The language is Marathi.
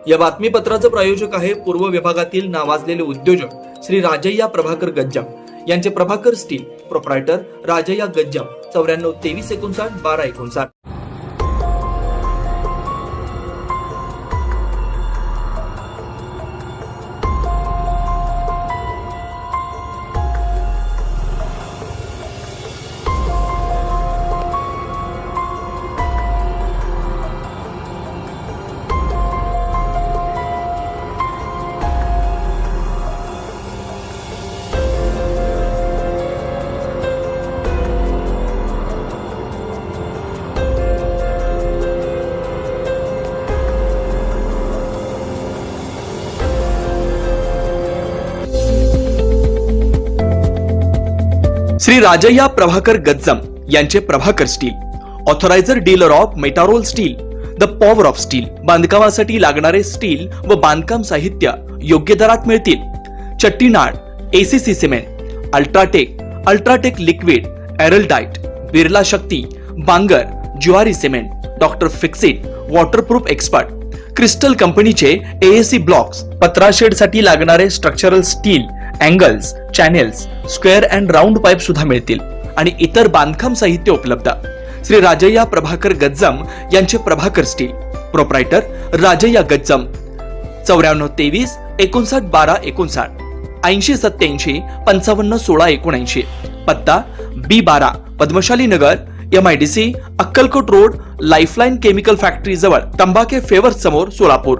या बातमीपत्राचं प्रायोजक आहे पूर्व विभागातील नावाजलेले उद्योजक श्री राजय्या प्रभाकर गज्जाम यांचे प्रभाकर स्टील, प्रोप्रायटर राजय्या गज्जाम, 94 2359 1259. श्री राजय्या प्रभाकर गज्जाम यांचे Prabhakar steel, authorised dealer of Metarol steel, the power of steel. बांधकामासाठी लागणारे स्टील व बांधकाम साहित्य योग्य दरात मिळतील. Chettinad, ACC cement, UltraTech liquid, Araldite, Birla Shakti, Bangur, Zuari cement, doctor Fixit, waterproof expert, crystal कंपनीचे एएसी ब्लॉक्स, पत्राशेड साठी लागणारे structural steel, angles, channels, square and round pipe सुद्धा मिळतील आणि इतर बांधकाम साहित्य उपलब्ध. श्री राजय्या प्रभाकर गज्जाम यांचे प्रभाकर स्टील, प्रोप्रायटर राजय्या गज्जाम, 94 23 59 12 59, 80 87 55 16 79. पत्ता B12 पद्मशाली नगर, MIDC, Akkalkot road, lifeline chemical factory जवळ, तंबाखे फेवर्स समोर, सोलापूर.